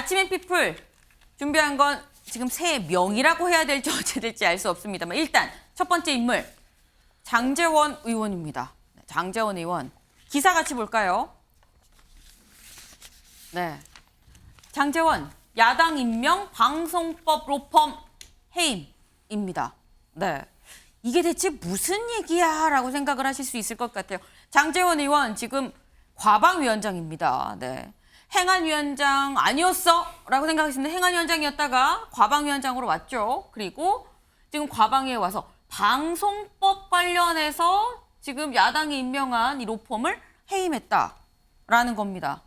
아침엔 피플 준비한 건 지금 세 명이라고 해야 될지 어찌 될지 알 수 없습니다만 일단 첫 번째 인물 장제원 의원입니다. 장제원 의원 기사 같이 볼까요? 네, 장제원 야당 임명 방송법 로펌 해임입니다. 네, 이게 대체 무슨 얘기야? 라고 생각을 하실 수 있을 것 같아요. 장제원 의원 지금 과방위원장입니다. 네. 행안위원장 아니었어? 라고 생각했는데 행안위원장이었다가 과방위원장으로 왔죠. 그리고 지금 과방위에 와서 방송법 관련해서 지금 야당이 임명한 이 로펌을 해임했다라는 겁니다.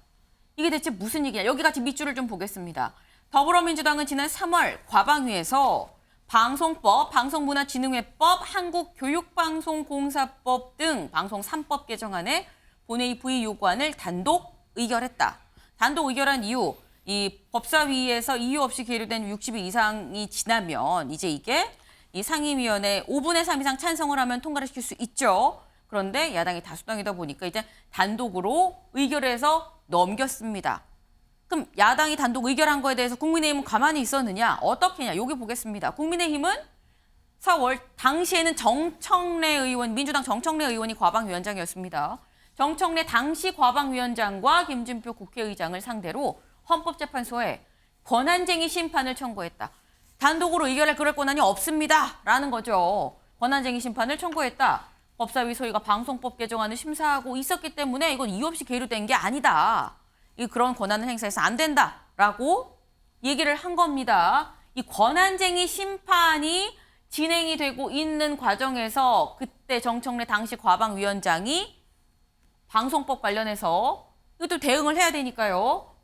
이게 대체 무슨 얘기야? 여기 같이 밑줄을 좀 보겠습니다. 더불어민주당은 지난 3월 과방위에서 방송법, 방송문화진흥회법, 한국교육방송공사법 등 방송 3법 개정안에 본회의 부의 요구안을 단독 의결했다. 단독 의결한 이후 이 법사위에서 이유 없이 계류된 60일 이상이 지나면 이제 이게 이 상임위원회 5분의 3 이상 찬성을 하면 통과를 시킬 수 있죠. 그런데 야당이 다수당이다 보니까 이제 단독으로 의결해서 넘겼습니다. 그럼 야당이 단독 의결한 거에 대해서 국민의힘은 가만히 있었느냐? 어떻게 했냐? 여기 보겠습니다. 국민의힘은 4월 당시에는 정청래 의원, 민주당 정청래 의원이 과방위원장이었습니다. 정청래 당시 과방위원장과 김진표 국회의장을 상대로 헌법재판소에 권한쟁의 심판을 청구했다. 단독으로 의결할 그럴 권한이 없습니다. 라는 거죠. 권한쟁의 심판을 청구했다. 법사위 소위가 방송법 개정안을 심사하고 있었기 때문에 이건 이유 없이 계류된 게 아니다. 그런 권한을 행사해서 안 된다라고 얘기를 한 겁니다. 이 권한쟁의 심판이 진행이 되고 있는 과정에서 그때 정청래 당시 과방위원장이 방송법 관련해서 이것도 대응을 해야 되니까요.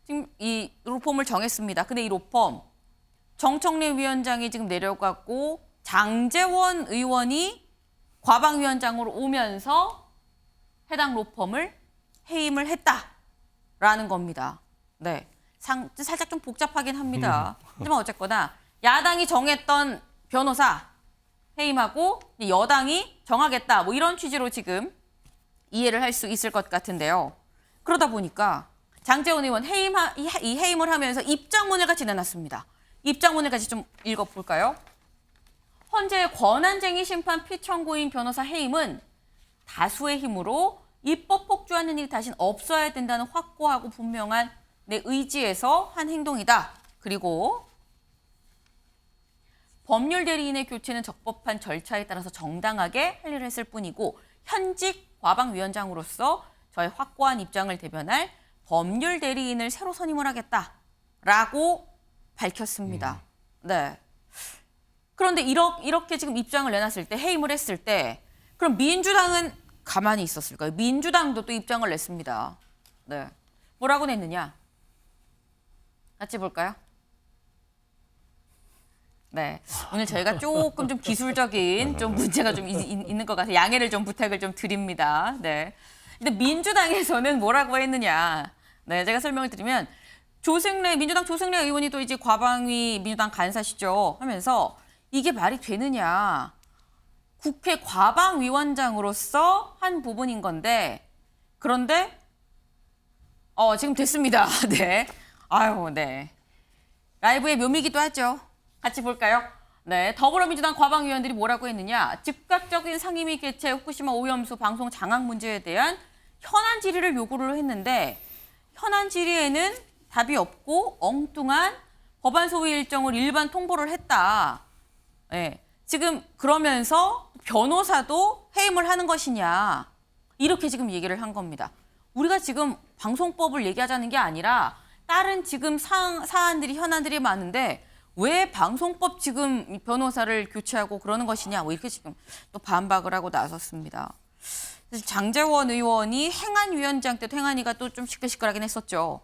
지금 이 로펌을 정했습니다. 근데 이 로펌 정청래 위원장이 지금 내려가고 장제원 의원이 과방위원장으로 오면서 해당 로펌을 해임을 했다라는 겁니다. 네, 살짝 좀 복잡하긴 합니다. 하지만 어쨌거나 야당이 정했던 변호사 해임하고 여당이 정하겠다 뭐 이런 취지로 지금 이해를 할 수 있을 것 같은데요. 그러다 보니까 장제원 의원 이 해임을 하면서 입장문을 같이 내놨습니다. 입장문을 같이 좀 읽어볼까요? 헌재 권한쟁의 심판 피청구인 변호사 해임은 다수의 힘으로 입법 폭주하는 일이 다신 없어야 된다는 확고하고 분명한 내 의지에서 한 행동이다. 그리고 법률 대리인의 교체는 적법한 절차에 따라서 정당하게 할 일을 했을 뿐이고 현직 과방위원장으로서 저의 확고한 입장을 대변할 법률 대리인을 새로 선임을 하겠다라고 밝혔습니다. 네. 그런데 이렇게 지금 입장을 내놨을 때 해임을 했을 때 그럼 민주당은 가만히 있었을까요? 민주당도 또 입장을 냈습니다. 네. 뭐라고 냈느냐? 같이 볼까요? 네. 오늘 저희가 조금 좀 기술적인 좀 문제가 좀 있는 것 같아서 양해를 좀 부탁을 좀 드립니다. 네. 근데 민주당에서는 뭐라고 했느냐? 네, 제가 설명을 드리면 민주당 조승래 의원이 또 이제 과방위 민주당 간사시죠. 하면서 이게 말이 되느냐? 국회 과방위원장으로서 한 부분인 건데 그런데 지금 됐습니다. 네. 아유, 네. 라이브의 묘미기도 하죠. 같이 볼까요? 네, 더불어민주당 과방위원들이 뭐라고 했느냐? 즉각적인 상임위 개최 후쿠시마 오염수 방송 장악 문제에 대한 현안 질의를 요구를 했는데 현안 질의에는 답이 없고 엉뚱한 법안 소위 일정을 일반 통보를 했다. 네, 지금 그러면서 변호사도 해임을 하는 것이냐. 이렇게 지금 얘기를 한 겁니다. 우리가 지금 방송법을 얘기하자는 게 아니라 다른 지금 사안들이 현안들이 많은데 왜 방송법 지금 변호사를 교체하고 그러는 것이냐. 뭐 이렇게 지금 또 반박을 하고 나섰습니다. 그래서 장제원 의원이 행안위원장 때도 행안위가 또 좀 시끌시끌하긴 했었죠.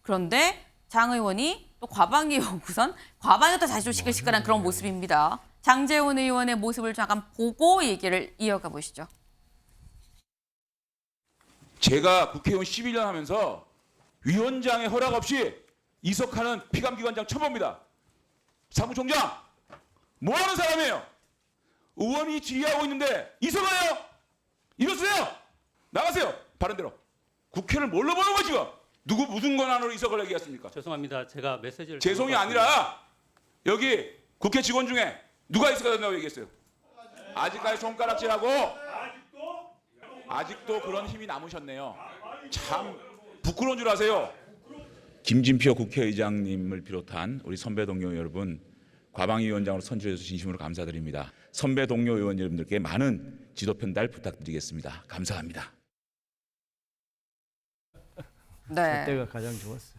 그런데 장 의원이 또 과방위에 오고선 과방위가 또 다시 좀 시끌시끌한 그런 모습입니다. 장제원 의원의 모습을 잠깐 보고 얘기를 이어가 보시죠. 제가 국회의원 11년 하면서 위원장의 허락 없이 이석하는 피감기관장 처음 봅니다. 사무총장, 뭐 하는 사람이에요? 의원이 질의하고 있는데 이석하요? 일어서세요! 나가세요! 바른대로. 국회를 뭘로 보는 거지 지금? 누구 무슨 권한으로 이석을 얘기했습니까? 죄송합니다. 제가 메시지를 죄송이 잘못 봤습니다. 아니라 여기 국회 직원 중에 누가 이석가 된다고 얘기했어요? 아직까지 손가락질하고 아직도 그런 힘이 남으셨네요. 참 부끄러운 줄 아세요? 김진표 국회의장님을 비롯한 우리 선배 동료 여러분, 과방위원장으로 선출해 주셔서 진심으로 감사드립니다. 선배 동료 의원 여러분들께 많은 지도 편달 부탁드리겠습니다. 감사합니다. 네. 그때가 가장 좋았어요.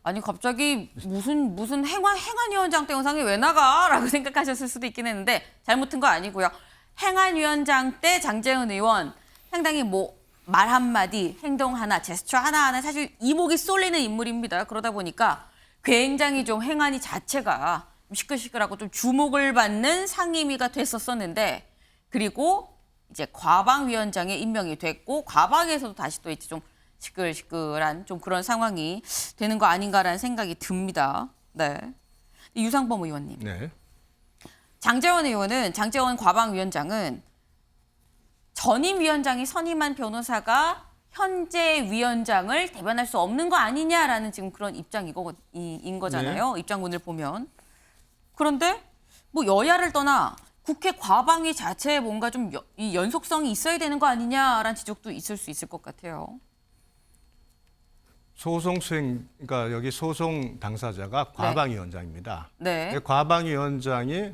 아니 갑자기 무슨 행안위원장 때 영상이 왜 나가라고 생각하셨을 수도 있긴 했는데 잘못한 거 아니고요. 행안위원장 때 장제원 의원 상당히 뭐 말 한마디, 행동 하나, 제스처 하나하나 사실 이목이 쏠리는 인물입니다. 그러다 보니까 굉장히 좀 행안위 자체가 시끌시끌하고 좀 주목을 받는 상임위가 됐었었는데 그리고 이제 과방위원장에 임명이 됐고 과방에서도 다시 또 이제 좀 시끌시끌한 좀 그런 상황이 되는 거 아닌가라는 생각이 듭니다. 네. 유상범 의원님. 네. 장제원 과방위원장은 전임 위원장이 선임한 변호사가 현재 위원장을 대변할 수 없는 거 아니냐라는 지금 그런 입장인 거잖아요. 입장문을 보면. 그런데 뭐 여야를 떠나 국회 과방위 자체에 뭔가 좀 이 연속성이 있어야 되는 거 아니냐라는 지적도 있을 수 있을 것 같아요. 소송 수행, 그러니까 여기 소송 당사자가 과방위원장입니다. 네. 과방위원장이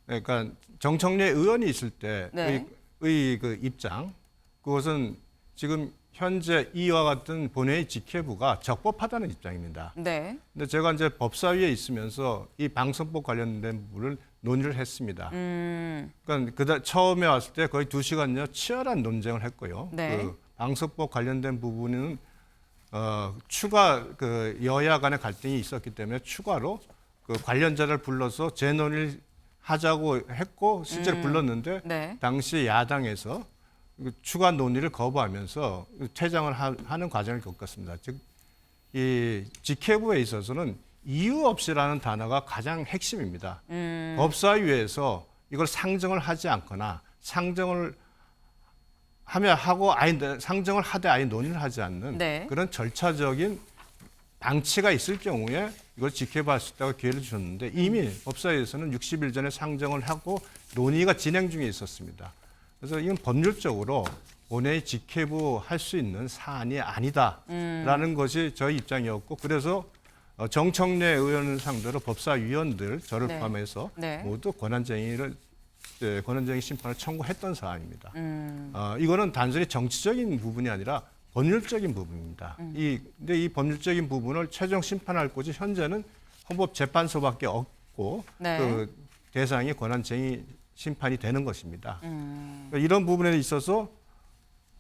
그러니까 정청래 의원이 있을 때의 네. 그 입장, 그것은 지금 현재 이와 같은 본회의 직회부가 적법하다는 입장입니다. 네. 근데 제가 이제 법사위에 있으면서 이 방송법 관련된 부분을 논의를 했습니다. 그러니까 처음에 왔을 때 거의 2시간여 치열한 논쟁을 했고요. 네. 그 방송법 관련된 부분은 추가 그 여야 간의 갈등이 있었기 때문에 추가로 그 관련자를 불러서 재논의를 하자고 했고 실제로 불렀는데 네. 당시 야당에서 그 추가 논의를 거부하면서 퇴장을 하는 과정을 겪었습니다. 즉, 이 직회부에 있어서는 이유 없이라는 단어가 가장 핵심입니다. 법사위에서 이걸 상정을 하지 않거나 상정을 상정을 하되 아예 논의를 하지 않는 네. 그런 절차적인 방치가 있을 경우에 이걸 지켜볼 수 있다고 기회를 주셨는데 이미 법사위에서는 60일 전에 상정을 하고 논의가 진행 중에 있었습니다. 그래서 이건 법률적으로 본회의 직회부 할 수 있는 사안이 아니다라는 것이 저희 입장이었고 그래서 정청래 의원을 상대로 법사위원들 저를 네. 포함해서 네. 모두 권한쟁의 심판을 청구했던 사안입니다. 이거는 단순히 정치적인 부분이 아니라 법률적인 부분입니다. 근데 이 법률적인 부분을 최종 심판할 곳이 현재는 헌법재판소밖에 없고 네. 그 대상이 권한쟁의 심판이 되는 것입니다. 그러니까 이런 부분에 있어서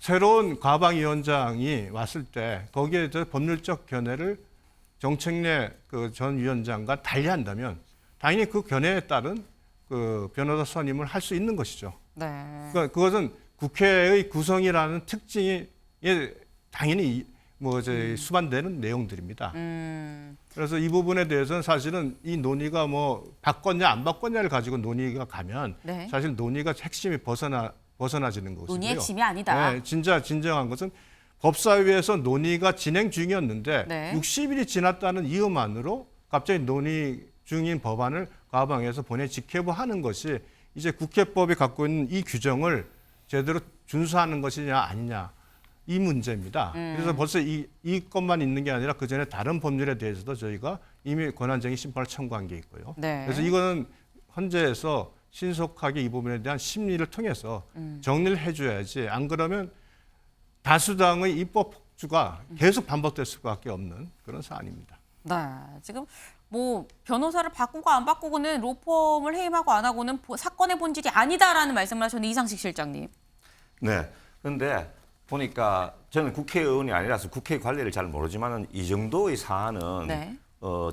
새로운 과방위원장이 왔을 때 거기에 대해서 법률적 견해를 정청래 그 전 위원장과 달리한다면 당연히 그 견해에 따른 그 변호사 선임을 할 수 있는 것이죠. 네. 그러니까 그것은 국회의 구성이라는 특징이 당연히 수반되는 내용들입니다. 그래서 이 부분에 대해서는 사실은 이 논의가 뭐 바꿨냐 안 바꿨냐를 가지고 논의가 가면 네. 사실 논의가 핵심이 벗어나지는 것이고요. 논의 핵심이 아니다. 네, 진정한 것은 법사위에서 논의가 진행 중이었는데 네. 60일이 지났다는 이유만으로 갑자기 논의 중인 법안을 과방에서 본회의 직회부하는 것이 이제 국회법이 갖고 있는 이 규정을 제대로 준수하는 것이냐 아니냐 이 문제입니다. 그래서 벌써 이것만 있는 게 아니라 그 전에 다른 법률에 대해서도 저희가 이미 권한쟁의 심판을 청구한 게 있고요. 네. 그래서 이거는 헌재에서 신속하게 이 부분에 대한 심리를 통해서 정리를 해줘야지 안 그러면 다수당의 입법 폭주가 계속 반복될 수밖에 없는 그런 사안입니다. 네. 지금 뭐 변호사를 바꾸고 안 바꾸고는 로펌을 해임하고 안 하고는 사건의 본질이 아니다라는 말씀을 하셨는데 이상식 실장님. 네. 그런데 보니까 저는 국회의원이 아니라서 국회 관리를 잘 모르지만은 이 정도의 사안은 네.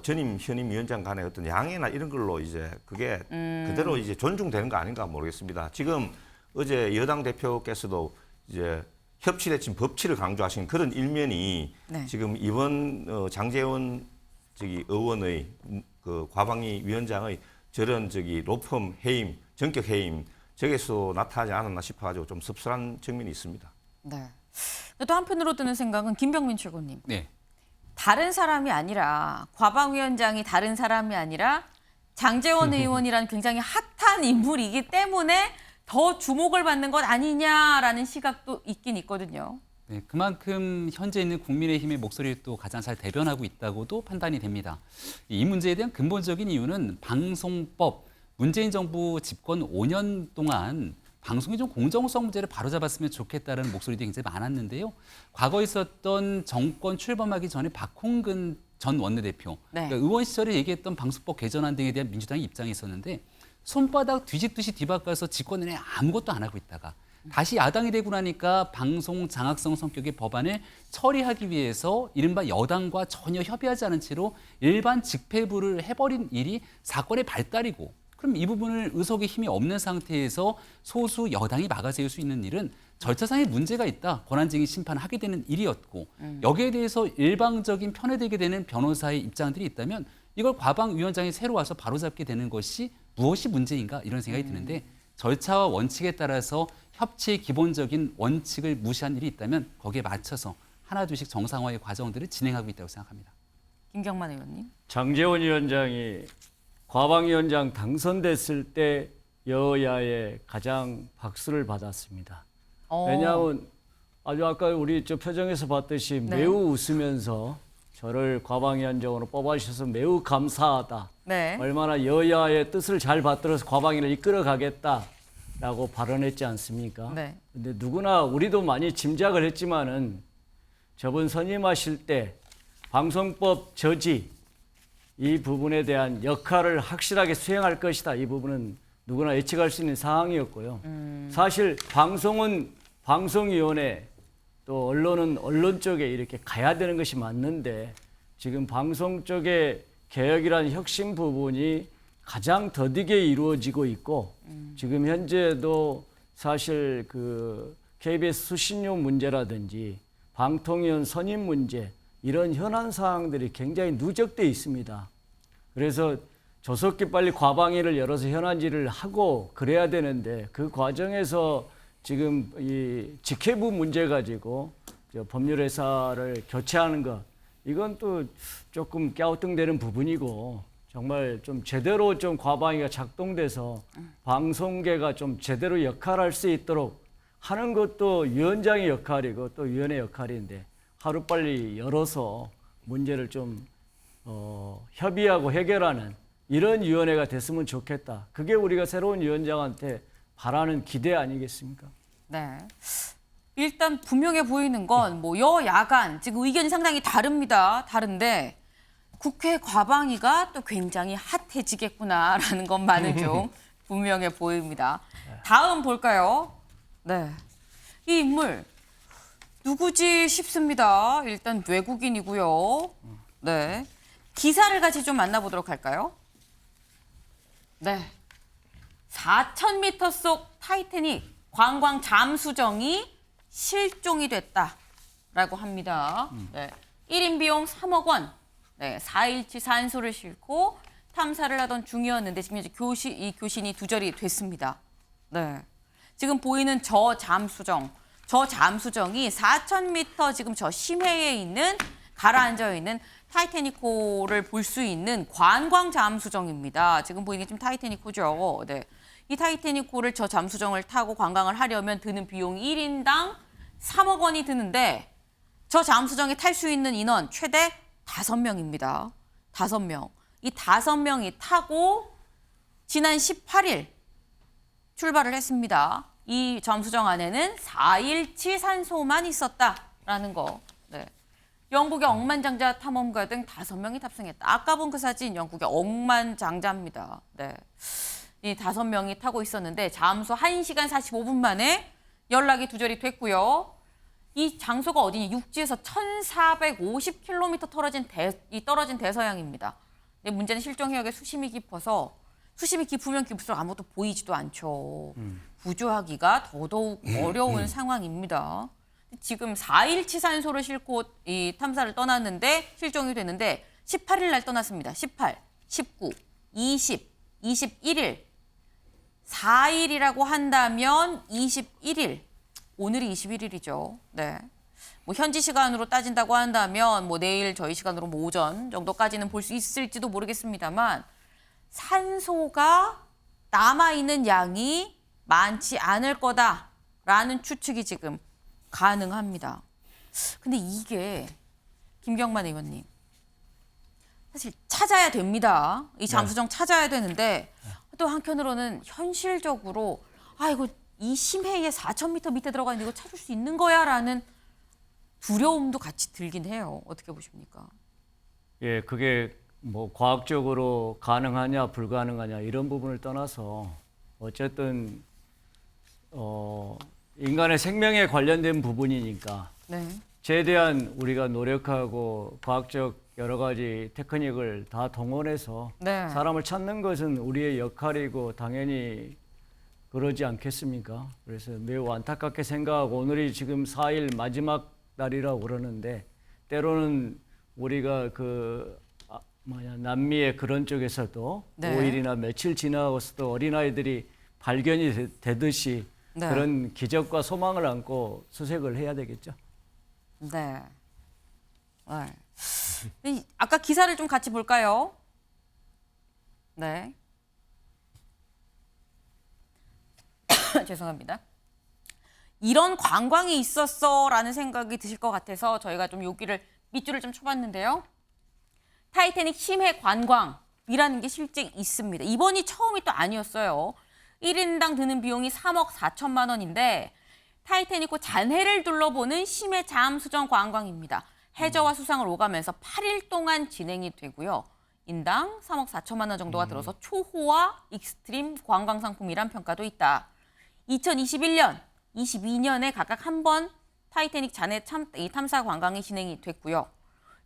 전임 현임 위원장 간의 어떤 양해나 이런 걸로 이제 그게 그대로 이제 존중되는 거 아닌가 모르겠습니다. 지금 어제 여당 대표께서도 이제 협치 대신 법치를 강조하신 그런 일면이 네. 지금 이번 장제원 의원의 그 과방위 위원장의 저런 로펌 해임, 전격 해임 저기서 나타나지 않았나 싶어가지고 좀 씁쓸한 측면이 있습니다. 네. 또 한편으로 드는 생각은 김병민 최고님. 네. 다른 사람이 아니라 과방위원장이 다른 사람이 아니라 장제원 의원이라는 굉장히 핫한 인물이기 때문에 더 주목을 받는 것 아니냐라는 시각도 있긴 있거든요. 네, 그만큼 현재 있는 국민의힘의 목소리를 또 가장 잘 대변하고 있다고도 판단이 됩니다. 이 문제에 대한 근본적인 이유는 방송법, 문재인 정부 집권 5년 동안 방송의 좀 공정성 문제를 바로잡았으면 좋겠다는 목소리도 굉장히 많았는데요. 과거에 있었던 정권 출범하기 전에 박홍근 전 원내대표, 네. 그러니까 의원 시절에 얘기했던 방송법 개정안 등에 대한 민주당의 입장이 있었는데 손바닥 뒤집듯이 뒤바꿔서 집권 내내 아무것도 안 하고 있다가 다시 야당이 되고 나니까 방송 장악성 성격의 법안을 처리하기 위해서 이른바 여당과 전혀 협의하지 않은 채로 일반 집회부를 해버린 일이 사건의 발달이고, 그럼 이 부분을 의석의 힘이 없는 상태에서 소수 여당이 막아세울 수 있는 일은 절차상의 문제가 있다, 권한쟁의 심판을 하게 되는 일이었고, 여기에 대해서 일방적인 편애되게 되는 변호사의 입장들이 있다면 이걸 과방위원장이 새로 와서 바로잡게 되는 것이 무엇이 문제인가, 이런 생각이 드는데, 절차와 원칙에 따라서 협치의 기본적인 원칙을 무시한 일이 있다면 거기에 맞춰서 하나둘씩 정상화의 과정들을 진행하고 있다고 생각합니다. 김경만 의원님. 장제원 위원장이 과방위원장 당선됐을 때 여야의 가장 박수를 받았습니다. 왜냐하면 아주 아까 우리 저 표정에서 봤듯이 네. 매우 웃으면서 저를 과방위원장으로 뽑아주셔서 매우 감사하다. 네. 얼마나 여야의 뜻을 잘 받들어서 과방위를 이끌어가겠다라고 발언했지 않습니까? 네. 근데 누구나 우리도 많이 짐작을 했지만은 저번 선임하실 때 방송법 저지 이 부분에 대한 역할을 확실하게 수행할 것이다. 이 부분은 누구나 예측할 수 있는 사항이었고요. 사실 방송은 방송위원회, 또 언론은 언론 쪽에 이렇게 가야 되는 것이 맞는데 지금 방송 쪽의 개혁이라는 혁신 부분이 가장 더디게 이루어지고 있고 지금 현재도 사실 그 KBS 수신료 문제라든지 방통위원 선임 문제 이런 현안 사항들이 굉장히 누적돼 있습니다. 그래서 조속히 빨리 과방위를 열어서 현안질을 하고 그래야 되는데 그 과정에서 지금 이 직회부 문제 가지고 법률회사를 교체하는 것, 이건 또 조금 갸우뚱되는 부분이고 정말 좀 제대로 좀 과방위가 작동돼서 방송계가 좀 제대로 역할할 수 있도록 하는 것도 위원장의 역할이고 또 위원회 역할인데 하루빨리 열어서 문제를 좀 협의하고 해결하는 이런 위원회가 됐으면 좋겠다. 그게 우리가 새로운 위원장한테 바라는 기대 아니겠습니까? 네. 일단 분명해 보이는 건 뭐 여야간 지금 의견이 상당히 다릅니다. 다른데 국회 과방위가 또 굉장히 핫해지겠구나라는 것만은 좀 분명해 보입니다. 다음 볼까요? 네. 이 인물 누구지 싶습니다. 일단 외국인이고요. 네. 기사를 같이 좀 만나보도록 할까요? 네. 4,000m 속 타이타닉 관광 잠수정이 실종이 됐다라고 합니다. 네. 1인 비용 3억 원, 네, 4일치 산소를 싣고 탐사를 하던 중이었는데 지금 이제 이 교신이 두절이 됐습니다. 네. 지금 보이는 저 잠수정이 4,000m 지금 저 심해에 있는 가라앉아 있는 타이타닉호를 볼 수 있는 관광 잠수정입니다. 지금 보이는 게 지금 타이타닉호죠. 네. 이 타이타닉호를 저 잠수정을 타고 관광을 하려면 드는 비용이 1인당 3억 원이 드는데 저 잠수정에 탈 수 있는 인원 최대 5명입니다. 5명. 이 5명이 타고 지난 18일 출발을 했습니다. 이 잠수정 안에는 4일치 산소만 있었다라는 거. 네. 영국의 억만장자 탐험가 등 5명이 탑승했다. 아까 본 그 사진 영국의 억만장자입니다. 네. 이 5명이 타고 있었는데 잠수 1시간 45분 만에 연락이 두절이 됐고요. 이 장소가 어디냐? 육지에서 1,450km 떨어진 대서양입니다. 근데 문제는 실종 해역에 수심이 깊어서 수심이 깊으면 깊을수록 아무것도 보이지도 않죠. 구조하기가 더더욱 어려운 상황입니다. 지금 4일치 산소를 싣고 이 탐사를 떠났는데 실종이 됐는데 18일 날 떠났습니다. 18, 19, 20, 21일. 4일이라고 한다면 21일. 오늘이 21일이죠. 네. 뭐 현지 시간으로 따진다고 한다면 뭐 내일 저희 시간으로 뭐 오전 정도까지는 볼 수 있을지도 모르겠습니다만 산소가 남아있는 양이 많지 않을 거다라는 추측이 지금 가능합니다. 근데 이게 김경만 의원님 사실 찾아야 됩니다. 이 잠수정 찾아야 되는데 또 한편으로는 현실적으로 이거 이 심해에 4,000m 밑에 들어가 있는데 이거 찾을 수 있는 거야라는 두려움도 같이 들긴 해요. 어떻게 보십니까? 예, 그게 뭐 과학적으로 가능하냐 불가능하냐 이런 부분을 떠나서 어쨌든 인간의 생명에 관련된 부분이니까 네. 최대한 우리가 노력하고 과학적 여러 가지 테크닉을 다 동원해서 네. 사람을 찾는 것은 우리의 역할이고 당연히 그러지 않겠습니까? 그래서 매우 안타깝게 생각하고 오늘이 지금 4일 마지막 날이라고 그러는데 때로는 우리가 남미의 그런 쪽에서도 네. 5일이나 며칠 지나고서도 어린아이들이 발견이 되듯이 네. 그런 기적과 소망을 안고 수색을 해야 되겠죠. 네. 아까 기사를 좀 같이 볼까요? 네. 죄송합니다. 이런 관광이 있었어라는 생각이 드실 것 같아서 저희가 좀 밑줄을 좀 쳐봤는데요. 타이타닉 심해 관광이라는 게 실제 있습니다. 이번이 처음이 또 아니었어요. 1인당 드는 비용이 3억 4천만 원인데 타이타닉호 잔해를 둘러보는 심해 잠수정 관광입니다. 해저와 수상을 오가면서 8일 동안 진행이 되고요. 인당 3억 4천만 원 정도가 들어서 초호화 익스트림 관광 상품이란 평가도 있다. 2021년, 22년에 각각 한 번 타이타닉 잔해 탐사 관광이 진행이 됐고요.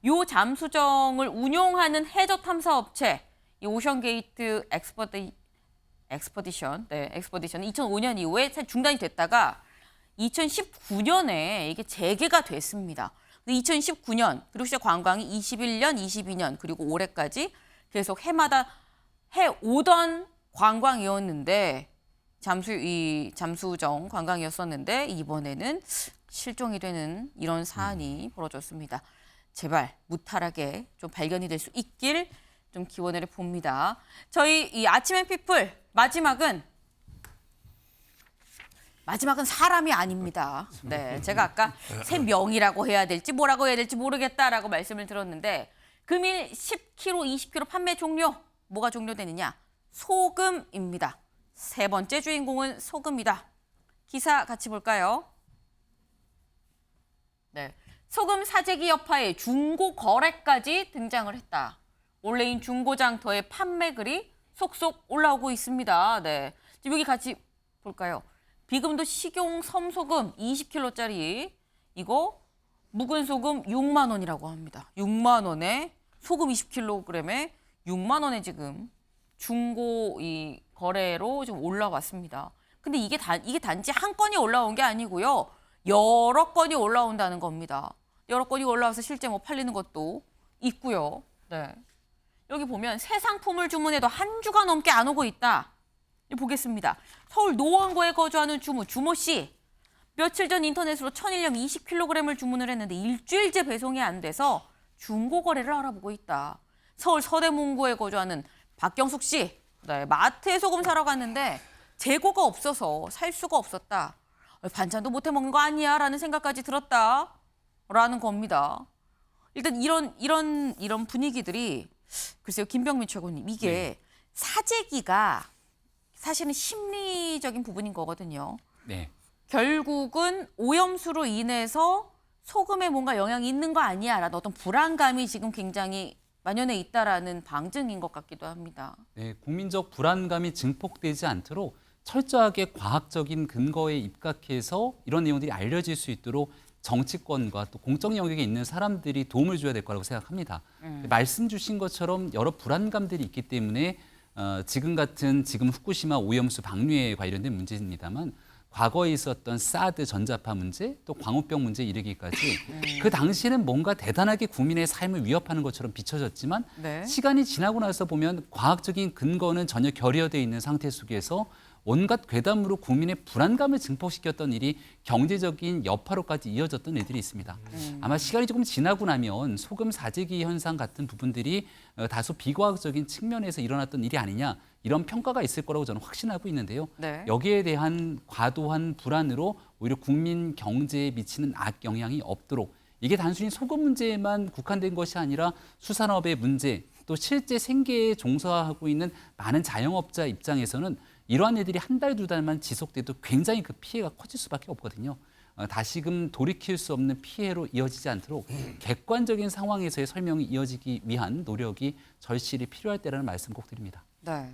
요 잠수정을 운용하는 해저 탐사 업체 이 오션게이트 엑스퍼디션은 2005년 이후에 중단이 됐다가 2019년에 이게 재개가 됐습니다. 2019년 그리고 시작 관광이 21년, 22년 그리고 올해까지 계속 해마다 해오던 관광이었는데 잠수정 관광이었었는데 이번에는 실종이 되는 이런 사안이 벌어졌습니다. 제발 무탈하게 좀 발견이 될 수 있길 좀 기원을 봅니다. 저희 이 아침 앤 피플 마지막은 사람이 아닙니다. 네, 제가 아까 새 명이라고 해야 될지 뭐라고 해야 될지 모르겠다라고 말씀을 드렸는데 금일 10kg, 20kg 판매 종료. 뭐가 종료되느냐? 소금입니다. 세 번째 주인공은 소금이다. 기사 같이 볼까요? 네, 소금 사재기 여파에 중고 거래까지 등장을 했다. 온라인 중고장터의 판매글이 속속 올라오고 있습니다. 네, 지금 여기 같이 볼까요? 비금도 식용 섬소금 20kg짜리 이거 묵은 소금 6만 원이라고 합니다. 6만 원에 소금 20kg에 6만 원에 지금 중고 이 거래로 좀 올라왔습니다. 근데 이게 단지 한 건이 올라온 게 아니고요. 여러 건이 올라온다는 겁니다. 여러 건이 올라와서 실제 뭐 팔리는 것도 있고요. 네. 여기 보면 새 상품을 주문해도 한 주가 넘게 안 오고 있다. 보겠습니다. 서울 노원구에 거주하는 주모 씨. 며칠 전 인터넷으로 천일염 20kg을 주문을 했는데 일주일째 배송이 안 돼서 중고 거래를 알아보고 있다. 서울 서대문구에 거주하는 박경숙 씨. 네, 마트에 소금 사러 갔는데 재고가 없어서 살 수가 없었다. 반찬도 못 해 먹는 거 아니야? 라는 생각까지 들었다. 라는 겁니다. 일단 이런 분위기들이 글쎄요, 김병민 최고님, 이게 사재기가 사실은 심리적인 부분인 거거든요. 네. 결국은 오염수로 인해서 소금에 뭔가 영향이 있는 거 아니야? 라는 어떤 불안감이 지금 굉장히 만연해 있다라는 방증인 것 같기도 합니다. 네, 국민적 불안감이 증폭되지 않도록 철저하게 과학적인 근거에 입각해서 이런 내용들이 알려질 수 있도록 정치권과 또 공적 영역에 있는 사람들이 도움을 줘야 될 거라고 생각합니다. 말씀 주신 것처럼 여러 불안감들이 있기 때문에 지금 후쿠시마 오염수 방류에 관련된 문제입니다만 과거에 있었던 사드 전자파 문제 또 광우병 문제에 이르기까지 그 당시에는 뭔가 대단하게 국민의 삶을 위협하는 것처럼 비춰졌지만 네. 시간이 지나고 나서 보면 과학적인 근거는 전혀 결여되어 있는 상태 속에서 온갖 괴담으로 국민의 불안감을 증폭시켰던 일이 경제적인 여파로까지 이어졌던 일들이 있습니다. 아마 시간이 조금 지나고 나면 소금 사재기 현상 같은 부분들이 다소 비과학적인 측면에서 일어났던 일이 아니냐 이런 평가가 있을 거라고 저는 확신하고 있는데요. 네. 여기에 대한 과도한 불안으로 오히려 국민 경제에 미치는 악영향이 없도록 이게 단순히 소금 문제에만 국한된 것이 아니라 수산업의 문제 또 실제 생계에 종사하고 있는 많은 자영업자 입장에서는 이러한 일들이 한 달, 두 달만 지속돼도 굉장히 그 피해가 커질 수밖에 없거든요. 다시금 돌이킬 수 없는 피해로 이어지지 않도록 객관적인 상황에서의 설명이 이어지기 위한 노력이 절실히 필요할 때라는 말씀 꼭 드립니다. 네.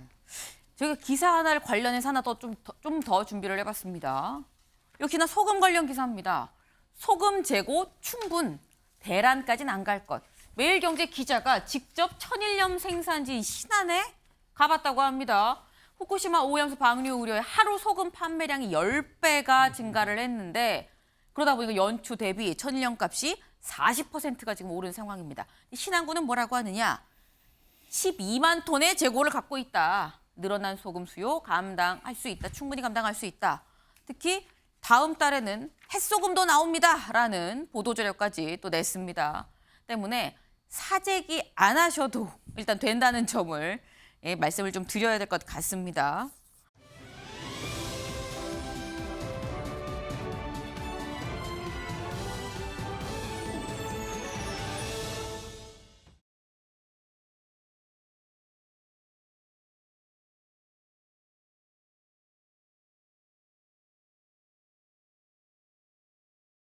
저희가 기사 하나를 관련해서 하나 좀 더 준비를 해봤습니다. 역시나 소금 관련 기사입니다. 소금 재고 충분, 대란까지는 안 갈 것. 매일경제 기자가 직접 천일염 생산지 신안에 가봤다고 합니다. 후쿠시마 오염수 방류 우려에 하루 소금 판매량이 10배가 증가를 했는데 그러다 보니까 연초 대비 천일염 값이 40%가 지금 오른 상황입니다. 신안군은 뭐라고 하느냐? 12만 톤의 재고를 갖고 있다. 늘어난 소금 수요 감당할 수 있다. 충분히 감당할 수 있다. 특히 다음 달에는 햇소금도 나옵니다라는 보도자료까지 또 냈습니다. 때문에 사재기 안 하셔도 일단 된다는 점을 말씀을 좀 드려야 될 것 같습니다.